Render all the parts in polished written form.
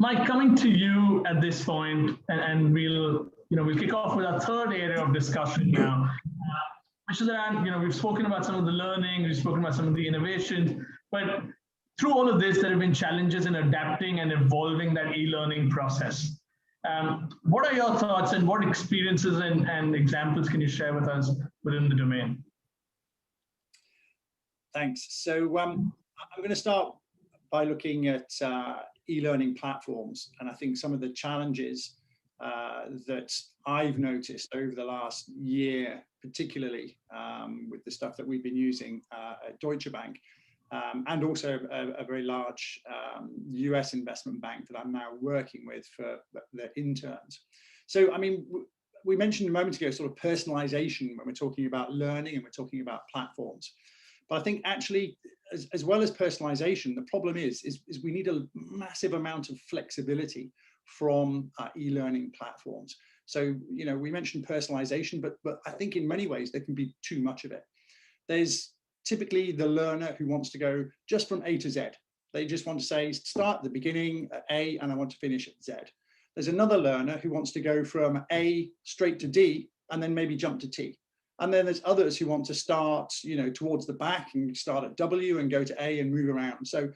Mike, coming to you at this point, and we'll kick off with our third area of discussion now, which is around, we've spoken about some of the learning, we've spoken about some of the innovations, but through all of this, there have been challenges in adapting and evolving that e-learning process. What are your thoughts and what experiences and examples can you share with us within the domain? Thanks. So I'm going to start by looking at e-learning platforms, and I think some of the challenges that I've noticed over the last year, particularly with the stuff that we've been using at Deutsche Bank, and also a very large US investment bank that I'm now working with for their interns. So, I mean, we mentioned a moment ago sort of personalization when we're talking about learning and we're talking about platforms. But I think actually, as well as personalization, the problem is we need a massive amount of flexibility from e-learning platforms. So, we mentioned personalization, but I think in many ways there can be too much of it. There's typically the learner who wants to go just from A to Z. They just want to say, start at the beginning at A and I want to finish at Z. There's another learner who wants to go from A straight to D and then maybe jump to T. And then there's others who want to start, towards the back and start at W and go to A and move around. So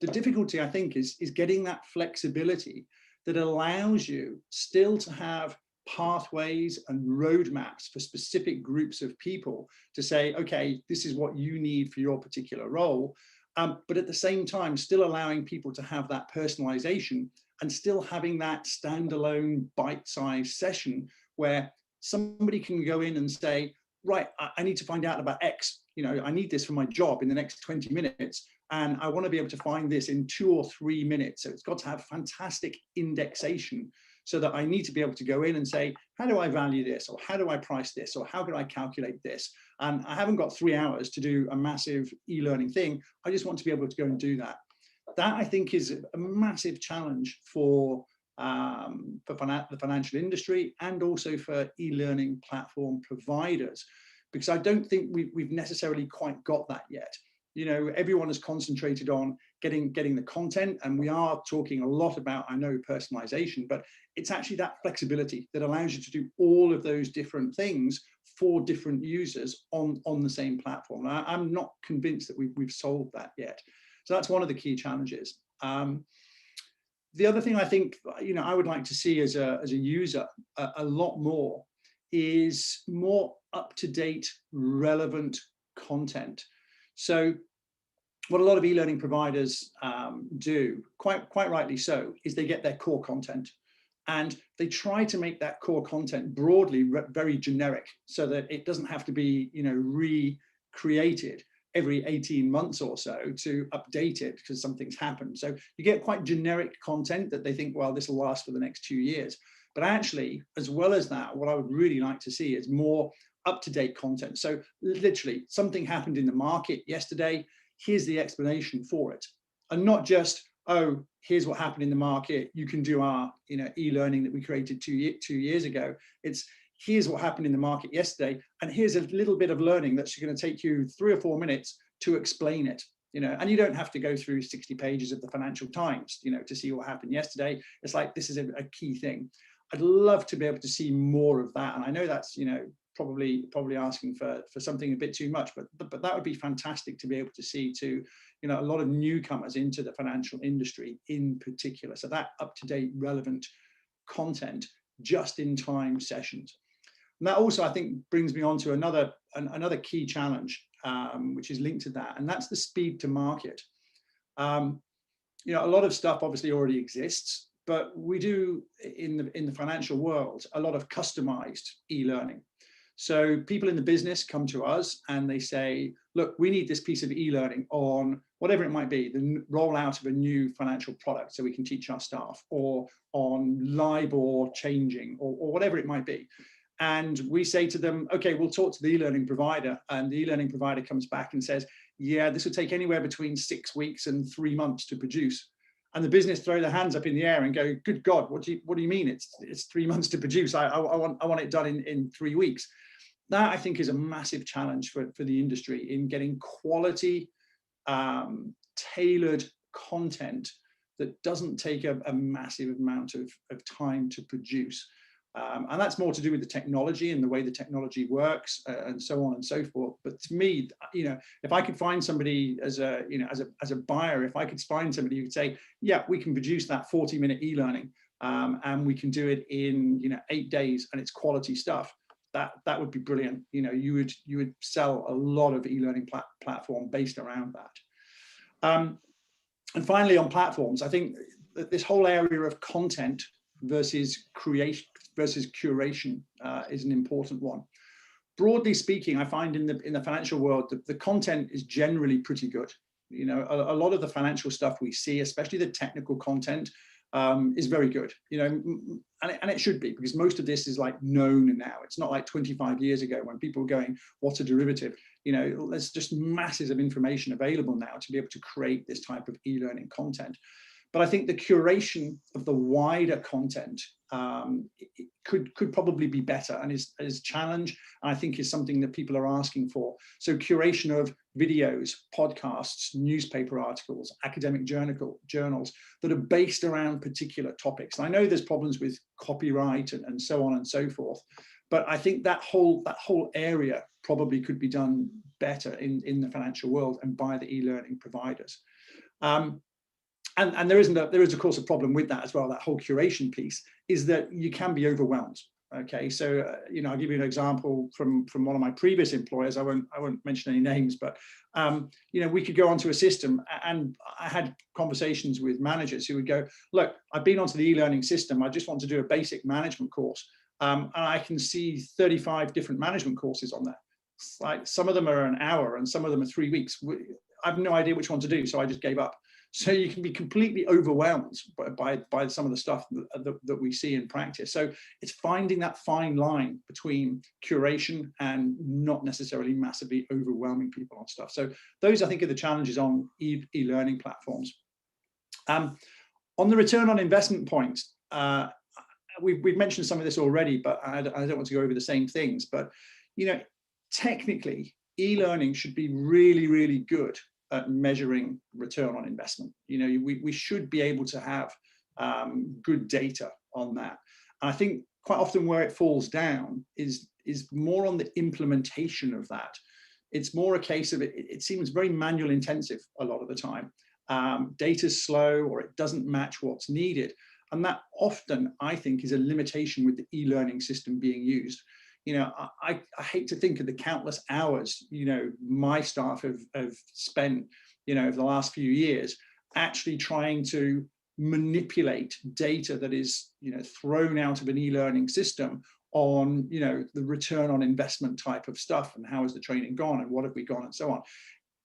the difficulty, I think, is getting that flexibility that allows you still to have pathways and roadmaps for specific groups of people to say, okay, this is what you need for your particular role. But at the same time, still allowing people to have that personalization and still having that standalone bite-sized session where somebody can go in and say, right, I need to find out about X. I need this for my job in the next 20 minutes. And I want to be able to find this in 2 or 3 minutes. So it's got to have fantastic indexation so that I need to be able to go in and say, how do I value this? Or how do I price this? Or how can I calculate this? And I haven't got 3 hours to do a massive e-learning thing. I just want to be able to go and do that. That, I think, is a massive challenge for the financial industry and also for e-learning platform providers, because I don't think we've necessarily quite got that yet. Everyone is concentrated on getting the content, and we are talking a lot about, I know, personalization, but it's actually that flexibility that allows you to do all of those different things for different users on the same platform. I'm not convinced that we've solved that yet. So that's one of the key challenges. The other thing I think, I would like to see as a user a lot more is more up-to-date, relevant content. So what a lot of e-learning providers do, quite rightly so, is they get their core content and they try to make that core content broadly very generic so that it doesn't have to be, recreated every 18 months or so to update it because something's happened. So you get quite generic content that they think, well, this will last for the next 2 years. But actually, as well as that, what I would really like to see is more up-to-date content. So literally, something happened in the market yesterday, here's the explanation for it. And not just, oh, here's what happened in the market, you can do our e-learning that we created 2 years ago. It's, here's what happened in the market yesterday, and here's a little bit of learning that's going to take you 3 or 4 minutes to explain it. And you don't have to go through 60 pages of the Financial Times, to see what happened yesterday. It's like, this is a key thing. I'd love to be able to see more of that. And I know that's, probably asking for something a bit too much, but that would be fantastic to be able to see to, a lot of newcomers into the financial industry in particular. So that up-to-date, relevant content, just-in-time sessions. And that also, I think, brings me on to another key challenge, which is linked to that, and that's the speed to market. A lot of stuff obviously already exists, but we do in the financial world a lot of customized e-learning. So people in the business come to us and they say, look, we need this piece of e-learning on whatever it might be, the rollout of a new financial product so we can teach our staff, or on LIBOR changing, or whatever it might be. And we say to them, okay, we'll talk to the e-learning provider, and the e-learning provider comes back and says, yeah, this would take anywhere between 6 weeks and 3 months to produce. And the business throw their hands up in the air and go, good God, what do you mean it's 3 months to produce? I want it done in 3 weeks. That, I think, is a massive challenge for the industry in getting quality, tailored content that doesn't take a massive amount of time to produce. And that's more to do with the technology and the way the technology works, and so on and so forth. But to me, if I could find somebody as a buyer, if I could find somebody who could say, yeah, we can produce that 40-minute e-learning, and we can do it in 8 days, and it's quality stuff, that would be brilliant. You would sell a lot of e-learning platform based around that. And finally, on platforms, I think that this whole area of content versus creation versus curation is an important one. Broadly speaking, I find in the financial world, the content is generally pretty good. A lot of the financial stuff we see, especially the technical content, is very good. And it should be, because most of this is like known now. It's not like 25 years ago when people were going, what's a derivative? There's just masses of information available now to be able to create this type of e-learning content. But I think the curation of the wider content could probably be better, and is a challenge, and I think is something that people are asking for. So curation of videos, podcasts, newspaper articles, academic journals that are based around particular topics. And I know there's problems with copyright and so on and so forth, but I think that whole area probably could be done better in the financial world and by the e-learning providers. And there is of course a problem with that as well. That whole curation piece is that you can be overwhelmed. Okay, so I'll give you an example from one of my previous employers. I won't mention any names, but we could go onto a system, and I had conversations with managers who would go, look, I've been onto the e-learning system. I just want to do a basic management course, and I can see 35 different management courses on there. It's like some of them are an hour, and some of them are 3 weeks. I have no idea which one to do, so I just gave up. So you can be completely overwhelmed by some of the stuff that we see in practice. So it's finding that fine line between curation and not necessarily massively overwhelming people on stuff. So those, I think, are the challenges on e-learning platforms. On the return on investment point, we've mentioned some of this already, but I don't want to go over the same things. But technically, e-learning should be really, really good at measuring return on investment. We should be able to have good data on that. And I think quite often where it falls down is more on the implementation of that. It's more a case of it seems very manual intensive a lot of the time. Data's slow, or it doesn't match what's needed. And that often, I think, is a limitation with the e-learning system being used. I hate to think of the countless hours, my staff have spent, over the last few years, actually trying to manipulate data that is, thrown out of an e-learning system on, the return on investment type of stuff, and how has the training gone, and what have we gone, and so on.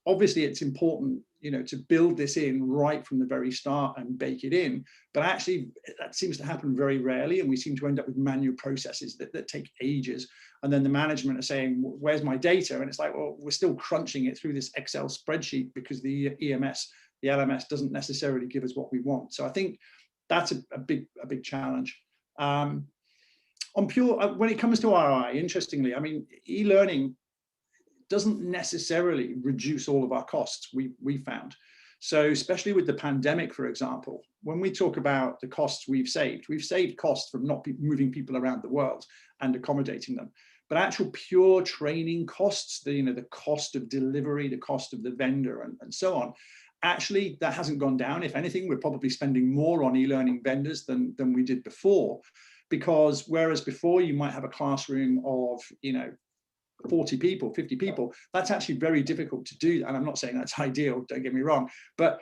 Obviously, it's important, to build this in right from the very start and bake it in. But actually, that seems to happen very rarely, and we seem to end up with manual processes that take ages. And then the management are saying, "Where's my data?" And it's like, well, we're still crunching it through this Excel spreadsheet because the the LMS doesn't necessarily give us what we want. So I think that's a big challenge. When it comes to ROI, interestingly, I mean, e-learning doesn't necessarily reduce all of our costs, we found. So especially with the pandemic, for example, when we talk about the costs we've saved costs from not moving people around the world and accommodating them. But actual pure training costs, the cost of delivery, the cost of the vendor, and so on, actually that hasn't gone down. If anything, we're probably spending more on e-learning vendors than we did before. Because whereas before you might have a classroom of 40 people, 50 people, that's actually very difficult to do. And I'm not saying that's ideal, don't get me wrong, but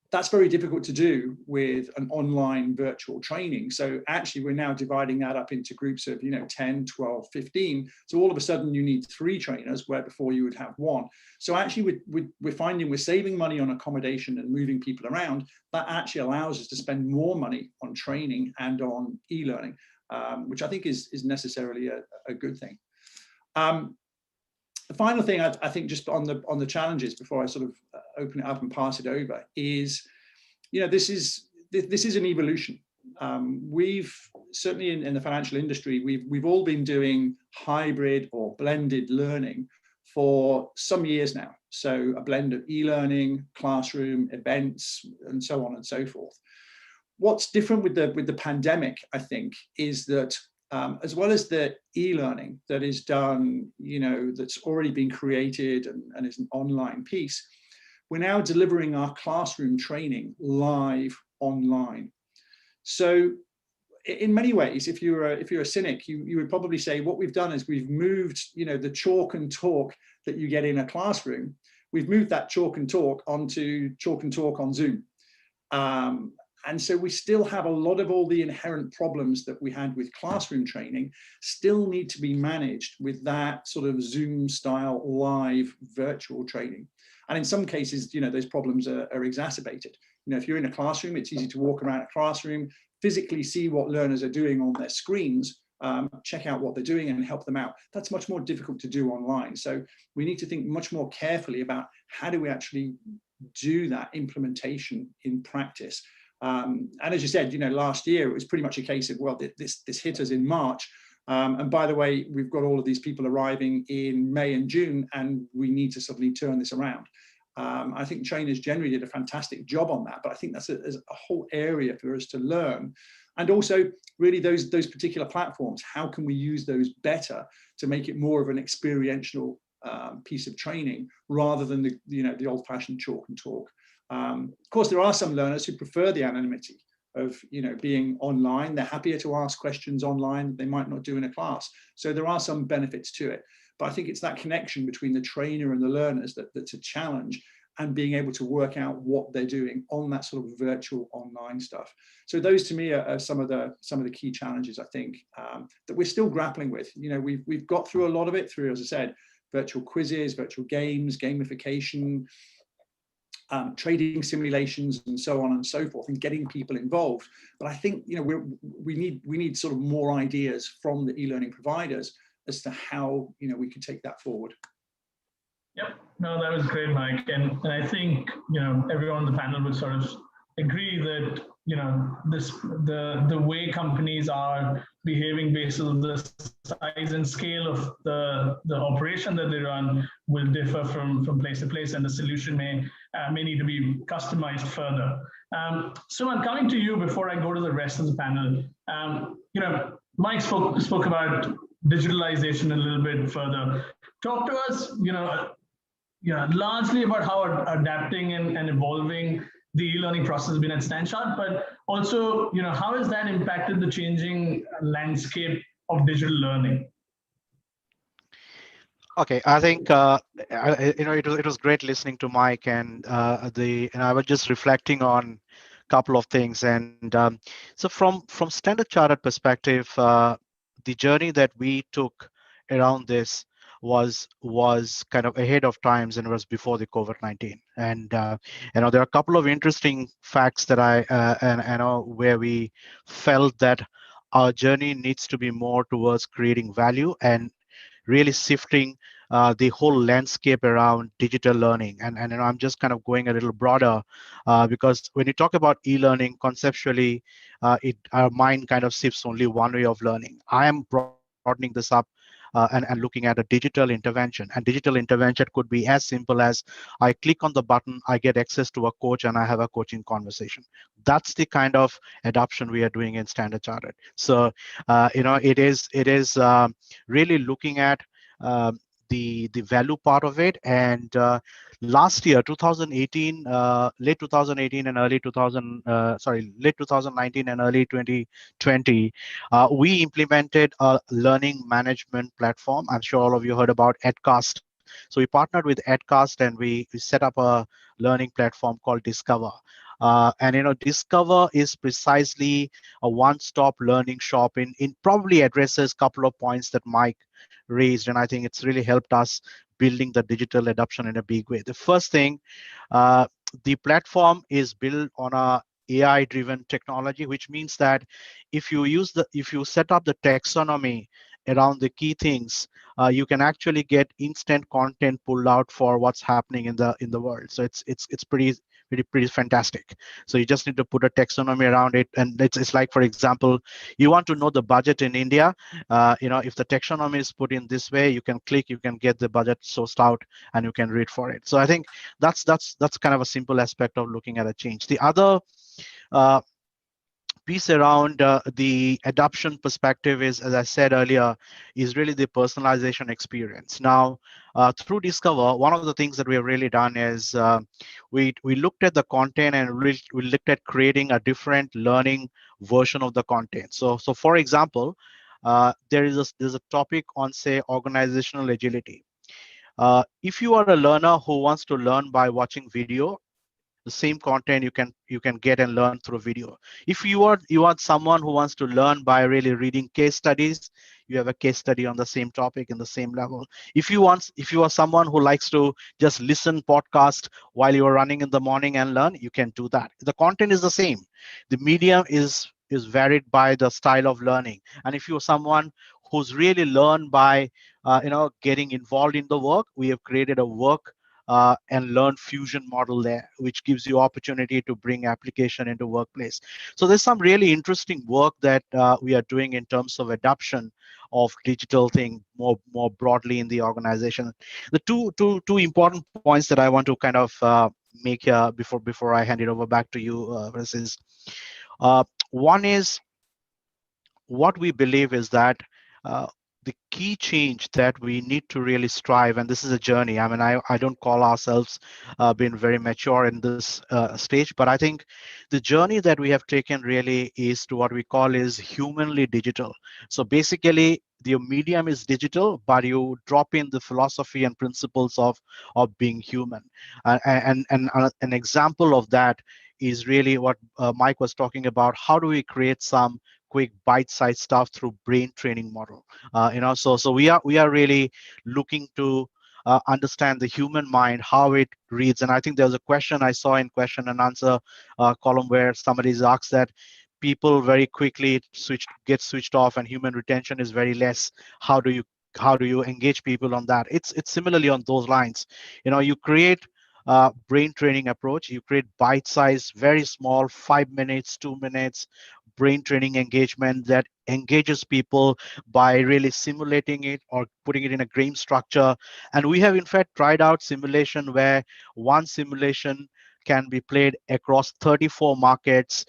that's very difficult to do with an online virtual training. So actually we're now dividing that up into groups of 10, 12, 15. So all of a sudden you need 3 trainers where before you would have 1. So actually we're finding we're saving money on accommodation and moving people around. That actually allows us to spend more money on training and on e-learning, which I think is necessarily a good thing. The final thing I think, just on the challenges before I sort of open it up and pass it over, is this is an evolution. We've certainly in the financial industry, we've all been doing hybrid or blended learning for some years now. So a blend of e-learning, classroom, events, and so on and so forth. What's different with the pandemic, I think, is that as well as the e-learning that is done, that's already been created and is an online piece, we're now delivering our classroom training live online. So in many ways, if you're a cynic, you would probably say what we've done is we've moved, the chalk and talk that you get in a classroom, we've moved that chalk and talk onto chalk and talk on Zoom. And so we still have a lot of all the inherent problems that we had with classroom training still need to be managed with that sort of Zoom style live virtual training. And in some cases, those problems are exacerbated. If you're in a classroom, it's easy to walk around a classroom, physically see what learners are doing on their screens, check out what they're doing and help them out. That's much more difficult to do online. So we need to think much more carefully about how do we actually do that implementation in practice. And as you said, last year it was pretty much a case of, well, this hit us in March. And by the way, we've got all of these people arriving in May and June, and we need to suddenly turn this around. I think trainers generally did a fantastic job on that, but I think that's a whole area for us to learn. And also really those particular platforms, how can we use those better to make it more of an experiential piece of training rather than the old-fashioned chalk and talk. Of course, there are some learners who prefer the anonymity of being online. They're happier to ask questions online that they might not do in a class. So there are some benefits to it. But I think it's that connection between the trainer and the learners that's a challenge, and being able to work out what they're doing on that sort of virtual online stuff. So those to me are some of the key challenges, I think, that we're still grappling with. We've got through a lot of it through, as I said, virtual quizzes, virtual games, gamification, trading simulations, and so on and so forth, and getting people involved. But I think we need sort of more ideas from the e-learning providers as to how we can take that forward. Yep, no, that was great, Mike, and I think everyone on the panel would sort of agree that the way companies are behaving based on the size and scale of the operation that they run will differ from place to place, and the solution may need to be customized further. So I'm coming to you before I go to the rest of the panel. Mike spoke about digitalization a little bit further. Talk to us, largely about how adapting and evolving the e-learning process has been at StanChart, but also, how has that impacted the changing landscape of digital learning? Okay, I think it was great listening to Mike, and I was just reflecting on a couple of things. And so from Standard Chartered perspective, the journey that we took around this was kind of ahead of times, and it was before the COVID-19. And there are a couple of interesting facts that I know where we felt that our journey needs to be more towards creating value and really shifting the whole landscape around digital learning. And I'm just kind of going a little broader because when you talk about e-learning conceptually, our mind kind of shifts only one way of learning. I am broadening this up and looking at a digital intervention. And digital intervention could be as simple as I click on the button, I get access to a coach, and I have a coaching conversation. That's the kind of adoption we are doing in Standard Chartered. So, it is really looking at the value part of it. And last year, 2018, late 2018 and early 2019 and early 2020, we implemented a learning management platform. I'm sure all of you heard about Edcast. So we partnered with Edcast, and we set up a learning platform called Discover. And Discover is precisely a one-stop learning shop. In probably addresses a couple of points that Mike raised, and I think it's really helped us building the digital adoption in a big way. The first thing, the platform is built on a AI-driven technology, which means that if you set up the taxonomy around the key things, you can actually get instant content pulled out for what's happening in the world. So it's pretty fantastic. So you just need to put a taxonomy around it, and it's like, for example, you want to know the budget in India. If the taxonomy is put in this way, you can click, you can get the budget sourced out, and you can read for it. So I think that's kind of a simple aspect of looking at a change. The other piece around the adoption perspective is, as I said earlier, is really the personalization experience. Now, through Discover, one of the things that we have really done is we looked at the content and we looked at creating a different learning version of the content. So for example, there's a topic on, say, organizational agility. If you are a learner who wants to learn by watching video, the same content you can get and learn through video. If you are someone who wants to learn by really reading case studies, you have a case study on the same topic in the same level. If you are someone who likes to just listen podcast while you are running in the morning and learn, you can do that. The content is the same. The medium is varied by the style of learning. And if you're someone who's really learned by getting involved in the work, we have created a work and learn fusion model there, which gives you opportunity to bring application into workplace. So there's some really interesting work that we are doing in terms of adoption of digital thing more broadly in the organization. The two important points that I want to kind of make here before I hand it over back to you, is one is, what we believe is that the key change that we need to really strive, and this is a journey. I mean, I don't call ourselves being very mature in this stage, but I think the journey that we have taken really is to what we call is humanly digital. So basically, the medium is digital, but you drop in the philosophy and principles of being human. And an example of that is really what Mike was talking about. How do we create some quick bite-sized stuff through brain training model? So we are really looking to understand the human mind, how it reads. And I think there was a question I saw in question and answer column where somebody's asked that people very quickly get switched off and human retention is very less. How do you engage people on that? It's similarly on those lines. You create brain training approach. You create bite-sized, very small, 5 minutes, 2 minutes brain training engagement that engages people by really simulating it or putting it in a game structure. And we have in fact tried out simulation where one simulation can be played across 34 markets,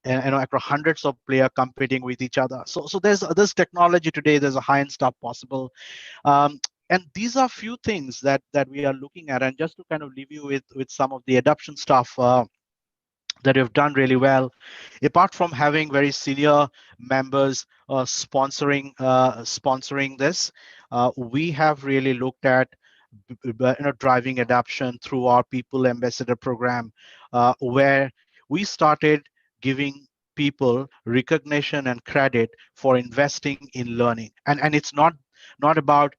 and across hundreds of players competing with each other. So there's technology today. There's a high-end stuff possible. And these are few things that we are looking at. And just to kind of leave you with some of the adoption stuff that have done really well, apart from having very senior members sponsoring this, we have really looked at driving adoption through our people ambassador program, where we started giving people recognition and credit for investing in learning. And it's not about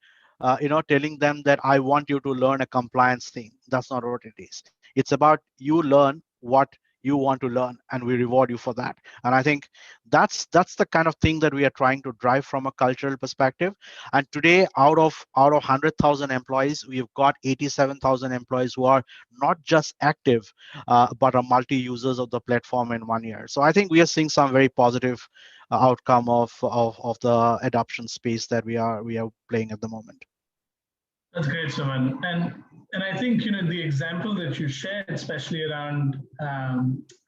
telling them that I want you to learn a compliance thing. That's not what it is. It's about you learn what you want to learn, and we reward you for that. And I think that's the kind of thing that we are trying to drive from a cultural perspective. And today, out of 100,000 employees, we've got 87,000 employees who are not just active, but are multi-users of the platform in 1 year. So I think we are seeing some very positive outcome of the adoption space that we are playing at the moment. That's great, Suman. And I think the example that you shared, especially around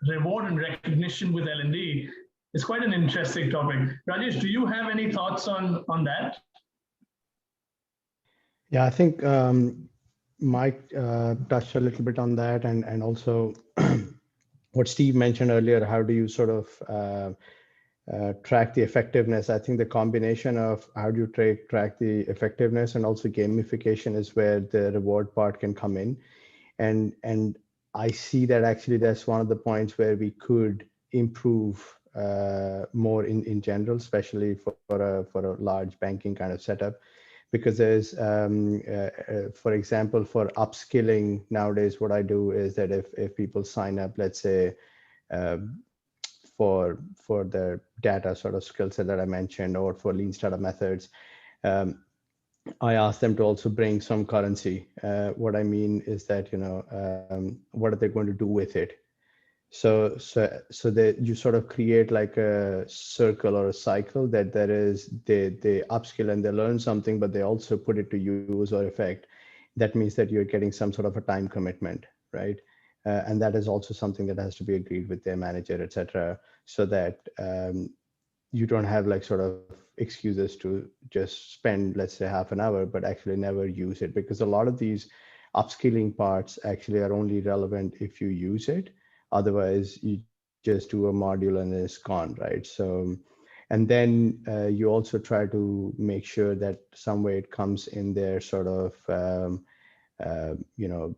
reward and recognition with L&D, is quite an interesting topic. Rajesh, do you have any thoughts on that? Yeah, I think Mike touched a little bit on that, and also what Steve mentioned earlier. How do you sort of track the effectiveness? I think the combination of how do you track the effectiveness and also gamification is where the reward part can come in. And I see that actually that's one of the points where we could improve more in general, especially for a large banking kind of setup. Because there's, for example, for upskilling nowadays, what I do is that if people sign up, let's say, for the data sort of skill set that I mentioned, or for lean startup methods, I ask them to also bring some currency. What I mean is that, what are they going to do with it? So that you sort of create like a circle or a cycle that there is, they upskill and they learn something, but they also put it to use or effect. That means that you're getting some sort of a time commitment, right? And that is also something that has to be agreed with their manager, etc., so that you don't have like sort of excuses to just spend, let's say, half an hour, but actually never use it, because a lot of these upskilling parts actually are only relevant if you use it. Otherwise, you just do a module and it's gone, right? So, and then you also try to make sure that some way it comes in their sort of, you know,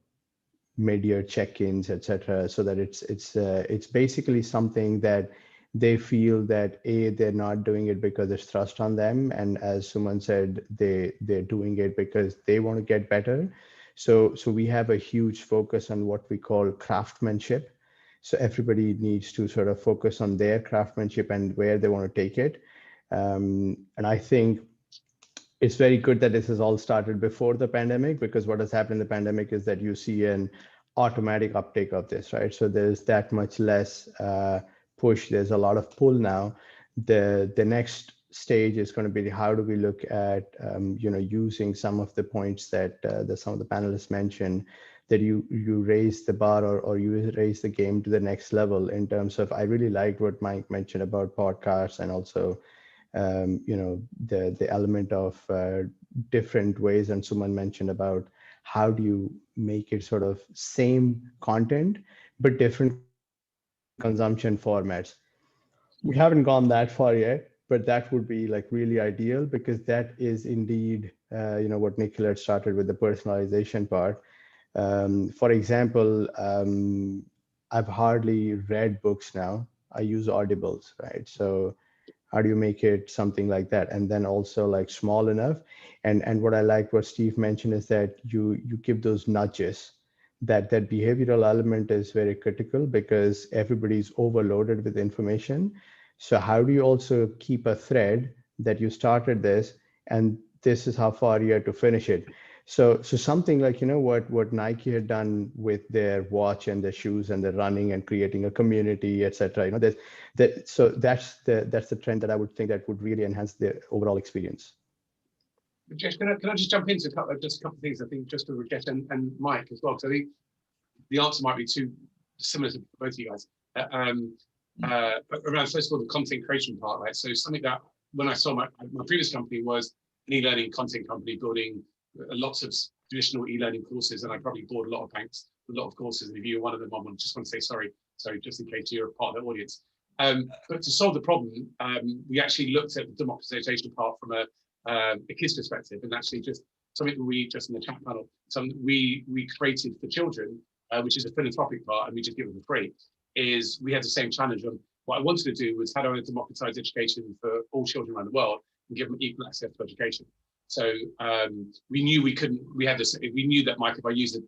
mid-year check-ins, etc., so that it's basically something that they feel that they're not doing it because it's thrust on them, and as Suman said, they're doing it because they want to get better. So we have a huge focus on what we call craftsmanship. So everybody needs to sort of focus on their craftsmanship and where they want to take it. And I think it's very good that this has all started before the pandemic, because what has happened in the pandemic is that you see an automatic uptake of this, right? So there's that much less push. There's a lot of pull now. The next stage is going to be how do we look at you know, using some of the points that some of the panelists mentioned, that you raise the bar, or you raise the game to the next level in terms of, I really liked what Mike mentioned about podcasts, and also you know, the element of different ways, and Suman mentioned about how do you make it sort of same content but different consumption formats. We haven't gone that far yet, but that would be like really ideal, because that is indeed you know, what Nikhil had started with, the personalization part. For example, I've hardly read books now. I use audibles, right? So how do you make it something like that, and then also like small enough? And what I like what Steve mentioned is that you give those nudges. That behavioral element is very critical, because everybody's overloaded with information. So how do you also keep a thread that you started this, and this is how far you have to finish it? So something like, you know, what Nike had done with their watch and their shoes and the running and creating a community, etc. You know, so that's the trend that I would think that would really enhance the overall experience. Rajesh, can I just jump into a couple of things, I think, just for Rajesh and Mike as well, because I think the answer might be too similar to both of you guys. Around, first of all, the content creation part, right? So something that, when I saw my previous company was an e-learning content company building lots of traditional e-learning courses, and I probably bored a lot of banks with a lot of courses. And if you're one of them, I just want to say sorry, just in case you're a part of the audience. But to solve the problem, we actually looked at the democratization part from a kid's perspective, and actually just something that we, just in the chat panel, something we created for children, which is a philanthropic part, and we just give it for free, is we had the same challenge on what I wanted to do was how do I democratize education for all children around the world and give them equal access to education. So we knew we couldn't, we knew that, Mike, if I used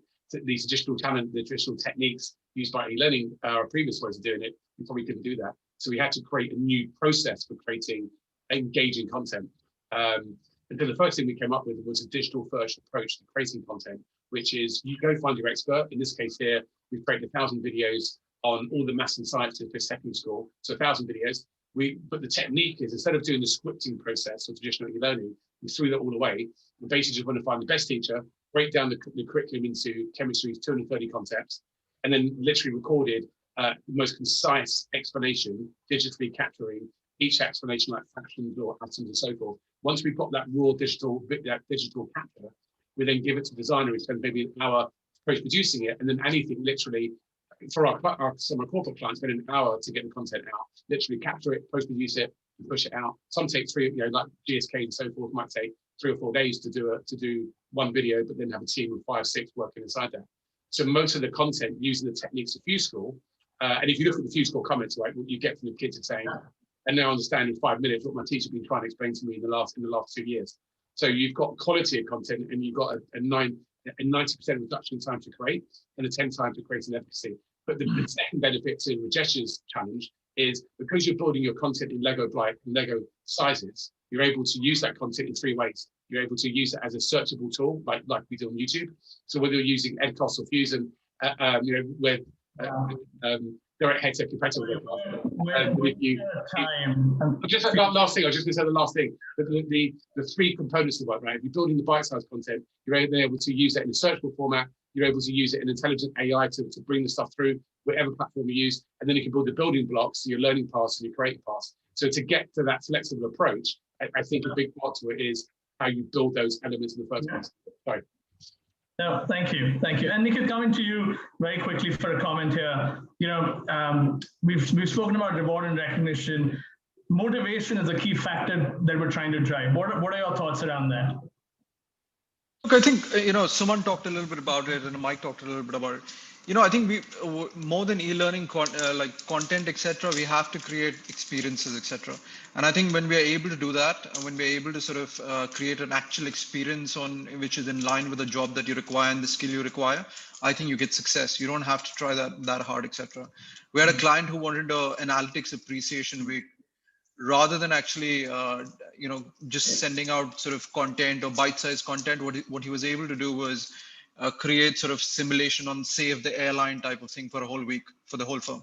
these additional talent, the traditional techniques used by e-learning, our previous ways of doing it, we probably couldn't do that. So we had to create a new process for creating engaging content. And then the first thing we came up with was a digital first approach to creating content, which is you go find your expert. In this case here, we've created 1,000 videos on all the maths and sciences for secondary school. So 1,000 videos. But the technique is, instead of doing the scripting process of traditional e-learning, we threw that all away. We basically just want to find the best teacher, break down the curriculum into chemistry's 230 concepts, and then literally recorded the most concise explanation, digitally capturing each explanation like fractions or atoms and so forth. Once we've got that raw digital capture, we then give it to the designer who spends maybe an hour post-producing it, and then anything literally, for some of our corporate clients, spend an hour to get the content out, literally capture it, post-produce it, and push it out. Some take like GSK and so forth, might take 3 or 4 days to do one video, but then have a team of 5, 6 working inside that. So most of the content using the techniques of FuseSchool, and if you look at the FuseSchool comments, right, what you get from the kids are saying, and now understand in 5 minutes what my teacher's been trying to explain to me in the last 2 years. So you've got quality of content, and you've got a 90% reduction in time to create, and a 10 times to create an efficacy. But the second benefit to Rajesh's challenge is, because you're building your content in Lego sizes, you're able to use that content in 3 ways. You're able to use it as a searchable tool, like we do on YouTube. So whether you're using EdCos or Fusion, with direct headset compatible. Just that last thing, I was just going to say the last thing. The 3 components of it, right? If you're building the bite-sized content, you're able to use that in a searchable format, you're able to use it in intelligent AI to bring the stuff through whatever platform you use, and then you can build the building blocks, your learning paths and your creative paths. So to get to that flexible approach, I think a big part to it is how you build those elements in the first place. Sorry. No, thank you. And Nikhil, coming to you very quickly for a comment here. We've spoken about reward and recognition. Motivation is a key factor that we're trying to drive. What are your thoughts around that? Look, I think, Suman talked a little bit about it and Mike talked a little bit about it. I think we, more than e-learning like content, etc., we have to create experiences, etc. And I think when we are able to do that, when we're able to sort of create an actual experience which is in line with the job that you require and the skill you require, I think you get success. You don't have to try that hard, etc. We had a client who wanted an analytics appreciation week. Rather than actually, just sending out sort of content or bite-sized content, what he was able to do was create sort of simulation on Save the Airline type of thing for a whole week for the whole firm.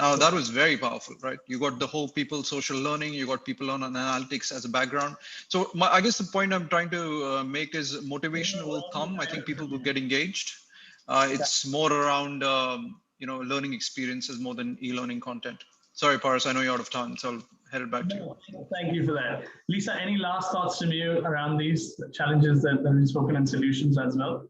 Now that was very powerful, right? You got the whole people social learning, you got people on analytics as a background. So I guess the point I'm trying to make is motivation will come. I think people will get engaged. It's more around, learning experiences more than e-learning content. Sorry, Paras, I know you're out of time, so I'll head it back to you. Thank you for that. Lisa, any last thoughts from you around these challenges that we've spoken and solutions as well?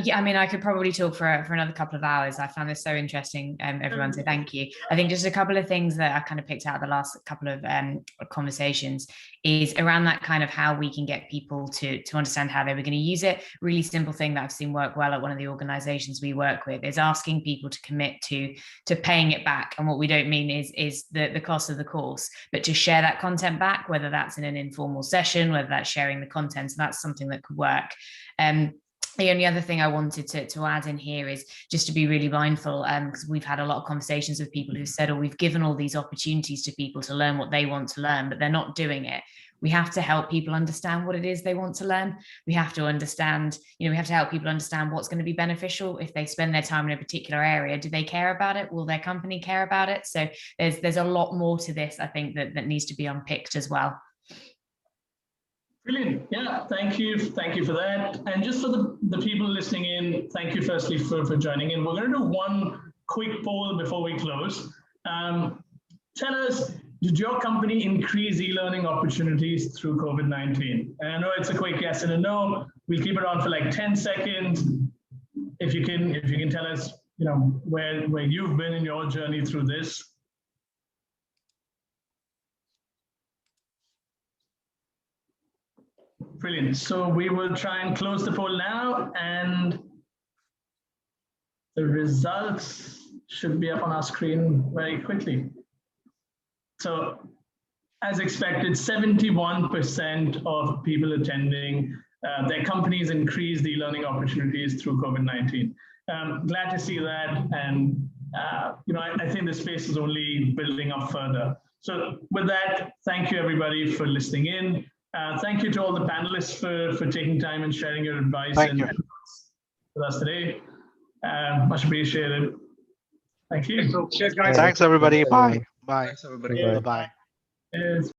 Yeah, I mean, I could probably talk for another couple of hours. I found this so interesting, everyone, so thank you. I think just a couple of things that I kind of picked out the last couple of conversations is around that kind of how we can get people to understand how they were going to use it. Really simple thing that I've seen work well at one of the organizations we work with is asking people to commit to paying it back. And what we don't mean is the cost of the course, but to share that content back, whether that's in an informal session, whether that's sharing the content. So that's something that could work. The only other thing I wanted to add in here is just to be really mindful, because we've had a lot of conversations with people who said, we've given all these opportunities to people to learn what they want to learn, but they're not doing it. We have to help people understand what it is they want to learn. We have to understand, we have to help people understand what's going to be beneficial. If they spend their time in a particular area, do they care about it? Will their company care about it? So there's a lot more to this, I think, that needs to be unpicked as well. Brilliant. Yeah, thank you for that. And just for the people listening in, thank you firstly for joining in. We're going to do one quick poll before we close. Tell us, did your company increase e-learning opportunities through COVID-19? And I know it's a quick yes and a no. We'll keep it on for like 10 seconds. If you can tell us, where you've been in your journey through this. Brilliant. So we will try and close the poll now, and the results should be up on our screen very quickly. So as expected, 71% of people attending their companies increased the learning opportunities through COVID-19. Glad to see that, and I think the space is only building up further. So with that, thank you everybody for listening in. Thank you to all the panelists for taking time and sharing your advice with us today. Much appreciated. Thank you. Cheers, guys. Thanks, everybody. Bye. Bye. Thanks, everybody. Bye. Cheers.